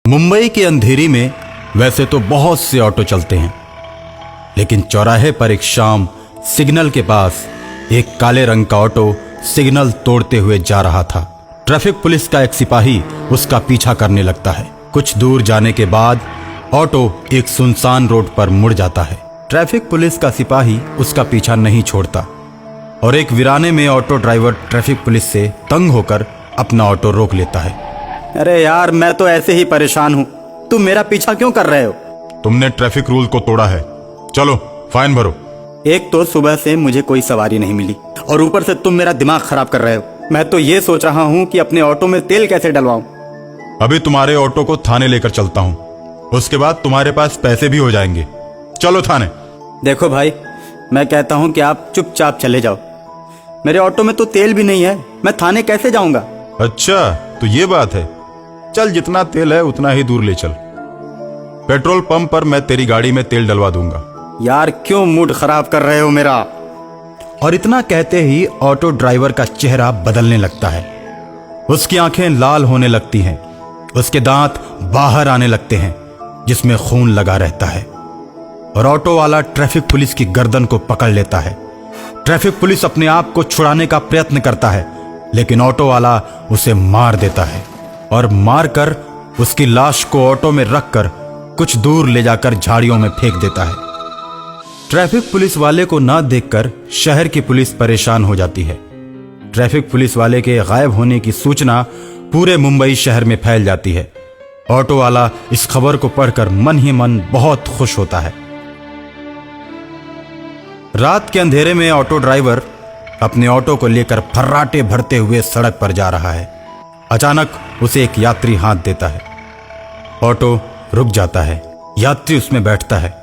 मुंबई के अंधेरी में वैसे तो बहुत से ऑटो चलते हैं, लेकिन चौराहे पर एक शाम सिग्नल के पास एक काले रंग का ऑटो सिग्नल तोड़ते हुए जा रहा था। ट्रैफिक पुलिस का एक सिपाही उसका पीछा करने लगता है। कुछ दूर जाने के बाद ऑटो एक सुनसान रोड पर मुड़ जाता है। ट्रैफिक पुलिस का सिपाही उसका पीछा नहीं छोड़ता और एक वीराने में ऑटो ड्राइवर ट्रैफिक पुलिस से तंग होकर अपना ऑटो रोक लेता है। अरे यार, मैं तो ऐसे ही परेशान हूँ, तुम मेरा पीछा क्यों कर रहे हो? तुमने ट्रैफिक रूल को तोड़ा है, चलो फाइन भरो। एक तो सुबह से मुझे कोई सवारी नहीं मिली और ऊपर से तुम मेरा दिमाग खराब कर रहे हो। मैं तो ये सोच रहा हूँ कि अपने ऑटो में तेल कैसे डलवाऊं। अभी तुम्हारे ऑटो को थाने लेकर चलता हूँ, उसके बाद तुम्हारे पास पैसे भी हो जाएंगे। चलो थाने। देखो भाई, मैं कहता हूँ कि आप चुपचाप चले जाओ। मेरे ऑटो में तो तेल भी नहीं है, मैं थाने कैसे जाऊंगा? अच्छा तो ये बात है, चल जितना तेल है उतना ही दूर ले चल। पेट्रोल पंप पर मैं तेरी गाड़ी में तेल डलवा दूंगा। यार क्यों मूड खराब कर रहे हो मेरा? और इतना कहते ही ऑटो ड्राइवर का चेहरा बदलने लगता है। उसकी आंखें लाल होने लगती हैं, उसके दांत बाहर आने लगते हैं जिसमें खून लगा रहता है, और ऑटो वाला ट्रैफिक पुलिस की गर्दन को पकड़ लेता है। ट्रैफिक पुलिस अपने आप को छुड़ाने का प्रयत्न करता है, लेकिन ऑटो वाला उसे मार देता है और मारकर उसकी लाश को ऑटो में रखकर कुछ दूर ले जाकर झाड़ियों में फेंक देता है। ट्रैफिक पुलिस वाले को ना देखकर शहर की पुलिस परेशान हो जाती है। ट्रैफिक पुलिस वाले के गायब होने की सूचना पूरे मुंबई शहर में फैल जाती है। ऑटो वाला इस खबर को पढ़कर मन ही मन बहुत खुश होता है। रात के अंधेरे में ऑटो ड्राइवर अपने ऑटो को लेकर फर्राटे भरते हुए सड़क पर जा रहा है। अचानक उसे एक यात्री हाथ देता है। ऑटो रुक जाता है, यात्री उसमें बैठता है।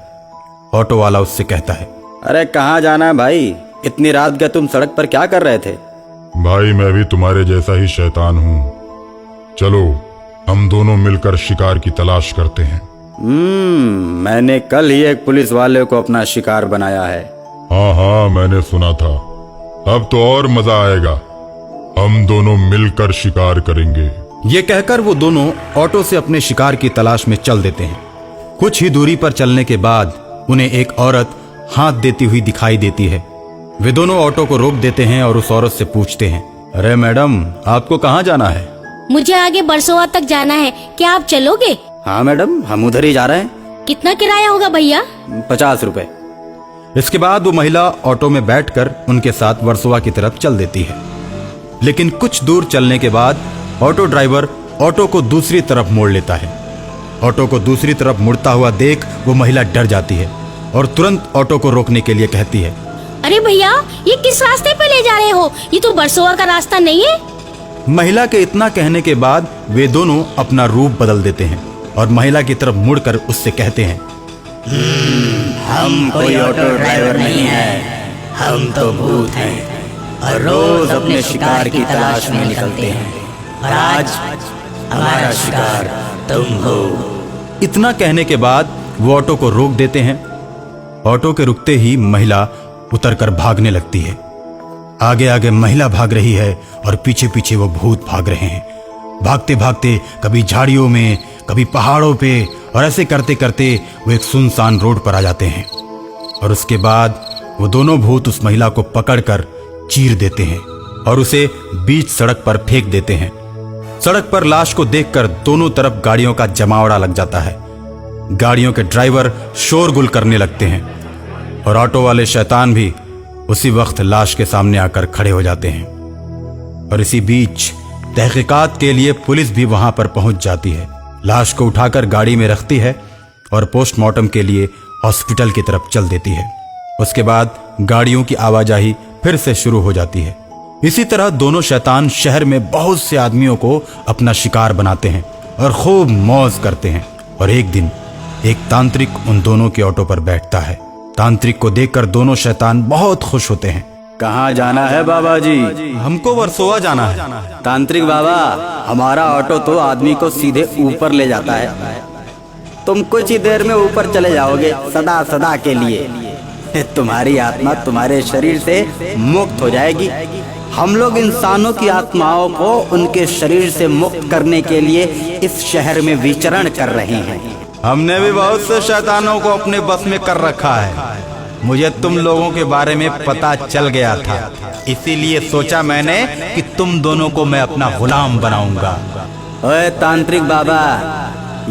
ऑटो वाला उससे कहता है, अरे कहाँ जाना है भाई? इतनी रात के तुम सड़क पर क्या कर रहे थे? भाई मैं भी तुम्हारे जैसा ही शैतान हूँ, चलो हम दोनों मिलकर शिकार की तलाश करते हैं। मैंने कल ही एक पुलिस वाले को अपना शिकार बनाया है। हाँ मैंने सुना था। अब तो और मजा आएगा, हम दोनों मिलकर शिकार करेंगे। ये कहकर वो दोनों ऑटो से अपने शिकार की तलाश में चल देते हैं। कुछ ही दूरी पर चलने के बाद उन्हें एक औरत हाथ देती हुई दिखाई देती है। वे दोनों ऑटो को रोक देते हैं और उस औरत से पूछते हैं, अरे मैडम, आपको कहाँ जाना है? मुझे आगे बरसोवा तक जाना है, क्या आप चलोगे? हाँ मैडम, हम उधर ही जा रहे हैं। कितना किराया होगा भैया? 50 रुपए। इसके बाद वो महिला ऑटो में बैठकर उनके साथ वर्सोवा की तरफ चल देती है। लेकिन कुछ दूर चलने के बाद ऑटो ड्राइवर ऑटो को दूसरी तरफ मोड़ लेता है। ऑटो को दूसरी तरफ मुड़ता हुआ देख वो महिला डर जाती है और तुरंत ऑटो को रोकने के लिए कहती है, अरे भैया, ये किस रास्ते पे ले जा रहे हो? ये तो बरसोवा का रास्ता नहीं है। महिला के इतना कहने के बाद वे दोनों अपना रूप बदल देते हैं और महिला की तरफ मुड़कर उससे कहते हैं, हम कोई ऑटो ड्राइवर नहीं है, हम तो भूत हैं और रोज अपने शिकार की तलाश में निकलते हैं, और आज हमारा शिकार तुम हो। इतना कहने के बाद वो ऑटो को रोक देते हैं। ऑटो के रुकते ही महिला उतरकर भागने लगती है। आगे आगे महिला भाग रही है और पीछे पीछे वो भूत भाग रहे हैं। भागते भागते कभी झाड़ियों में, कभी पहाड़ों पे, और ऐसे करते करते वो एक सुनसान रोड पर आ जाते हैं। और उसके बाद वो दोनों भूत उस महिला को पकड़कर चीर देते हैं और उसे बीच सड़क पर फेंक देते हैं। सड़क पर लाश को देखकर दोनों तरफ गाड़ियों का जमावड़ा लग जाता है। गाड़ियों के ड्राइवर शोरगुल करने लगते हैं और ऑटो वाले शैतान भी उसी वक्त लाश के सामने आकर खड़े हो जाते हैं। और इसी बीच तहकीकात के लिए पुलिस भी वहां पर पहुंच जाती है। लाश को उठाकर गाड़ी में रखती है और पोस्टमार्टम के लिए हॉस्पिटल की तरफ चल देती है। उसके बाद गाड़ियों की आवाजाही फिर से शुरू हो जाती है। इसी तरह दोनों शैतान शहर में बहुत से आदमियों को अपना शिकार बनाते हैं और खूब मौज करते हैं। और एक दिन एक तांत्रिक उन दोनों के ऑटो पर बैठता है। तांत्रिक को देखकर दोनों शैतान बहुत खुश होते हैं। कहाँ जाना है बाबा जी? हमको वर्सोवा जाना है। तांत्रिक बाबा, हमारा ऑटो तो आदमी को सीधे ऊपर ले जाता है, तुम कुछ ही देर में ऊपर चले जाओगे सदा सदा के लिए। तुम्हारी आत्मा तुम्हारे शरीर से मुक्त हो जाएगी, हम लोग इंसानों की आत्माओं को उनके शरीर से मुक्त करने के लिए इस शहर में विचरण कर रहे हैं। हमने भी बहुत से शैतानों को अपने बस में कर रखा है। मुझे तुम लोगों के बारे में पता चल गया था, इसीलिए सोचा मैंने कि तुम दोनों को मैं अपना गुलाम बनाऊंगा। ओए तांत्रिक बाबा,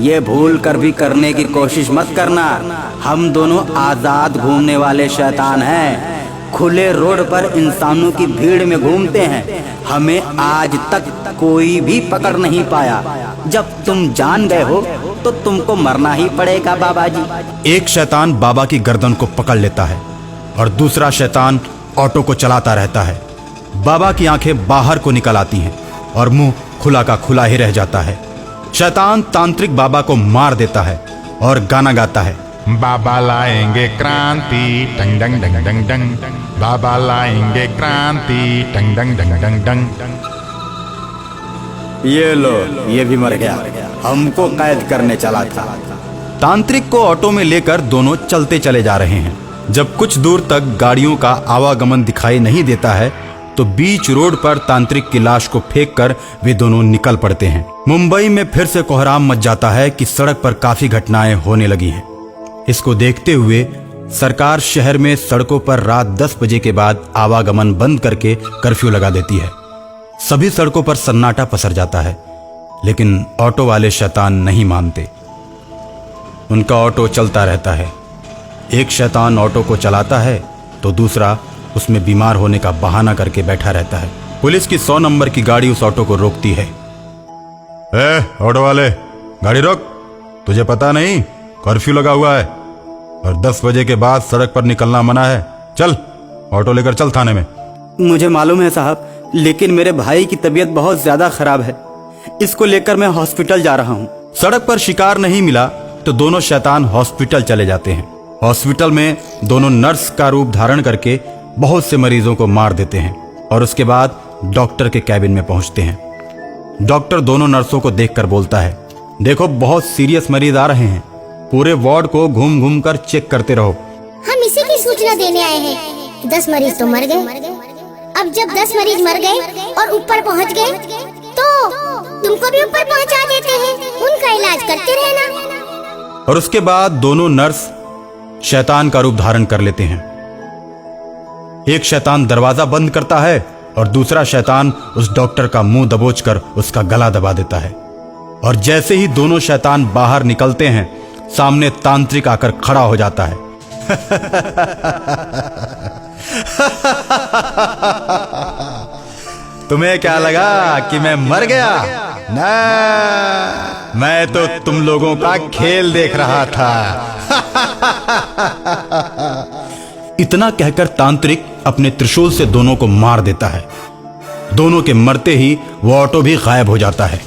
ये भूल कर भी करने की कोशिश मत करना। हम दोनों आजाद घूमने वाले शैतान हैं, खुले रोड पर इंसानों की भीड़ में घूमते हैं। हमें आज तक कोई भी पकड़ नहीं पाया। जब तुम जान गए हो तो तुमको मरना ही पड़ेगा बाबा जी। एक शैतान बाबा की गर्दन को पकड़ लेता है और दूसरा शैतान ऑटो को चलाता रहता है। बाबा की आंखें बाहर को निकल आती हैं और मुंह खुला का खुला ही रह जाता है। शैतान तांत्रिक बाबा को मार देता है और गाना गाता है, बाबा लाएंगे क्रांति टंग डंग डंग डंग डंग, बाबा लाएंगे क्रांति टंग डंग डंग डंग डंग। ये लो, ये भी मर गया, हमको कैद करने चला था। तांत्रिक को ऑटो में लेकर दोनों चलते चले जा रहे हैं। जब कुछ दूर तक गाड़ियों का आवागमन दिखाई नहीं देता है तो बीच रोड पर तांत्रिक की लाश को फेंककर वे दोनों निकल पड़ते हैं। मुंबई में फिर से कोहराम मच जाता है कि सड़क पर काफी घटनाएं होने लगी हैं। इसको देखते हुए सरकार शहर में सड़कों पर रात 10 बजे के बाद आवागमन बंद करके कर्फ्यू लगा देती है। सभी सड़कों पर सन्नाटा पसर जाता है, लेकिन ऑटो वाले शैतान नहीं मानते। उनका ऑटो चलता रहता है। एक शैतान ऑटो को चलाता है तो दूसरा उसमें बीमार होने का बहाना करके बैठा रहता है। पुलिस की 100 नंबर की गाड़ी उस ऑटो को रोकती है। ऑटो वाले, गाड़ी रोक। तुझे पता नहीं कर्फ्यू लगा हुआ है और 10 बजे के बाद सड़क पर निकलना मना है। चल, ऑटो लेकर चल थाने में। मुझे मालूम है साहब, लेकिन मेरे भाई की तबीयत बहुत ज्यादा खराब है, इसको लेकर मैं हॉस्पिटल जा रहा हूँ। सड़क पर शिकार नहीं मिला तो दोनों शैतान हॉस्पिटल चले जाते हैं। हॉस्पिटल में दोनों नर्स का रूप धारण करके बहुत से मरीजों को मार देते हैं और उसके बाद डॉक्टर के कैबिन में पहुंचते हैं। डॉक्टर दोनों नर्सों को देखकर बोलता है, देखो बहुत सीरियस मरीज आ रहे हैं, पूरे वार्ड को घूम घूम कर चेक करते रहो। हम इसी की सूचना देने आए हैं। 10 मरीज तो मर गए। अब जब 10 मरीज मर गए और ऊपर पहुंच गए तो तुमको भी ऊपर पहुंचा देते हैं, उनका इलाज करते रहना। और उसके बाद दोनों नर्स शैतान का रूप धारण कर लेते हैं। एक शैतान दरवाजा बंद करता है और दूसरा शैतान उस डॉक्टर का मुंह दबोचकर उसका गला दबा देता है। और जैसे ही दोनों शैतान बाहर निकलते हैं, सामने तांत्रिक आकर खड़ा हो जाता है। तुम्हें क्या लगा कि मैं मर गया? ना, मैं तो तुम लोगों का खेल देख रहा था। इतना कहकर तांत्रिक अपने त्रिशूल से दोनों को मार देता है। दोनों के मरते ही वो ऑटो भी गायब हो जाता है।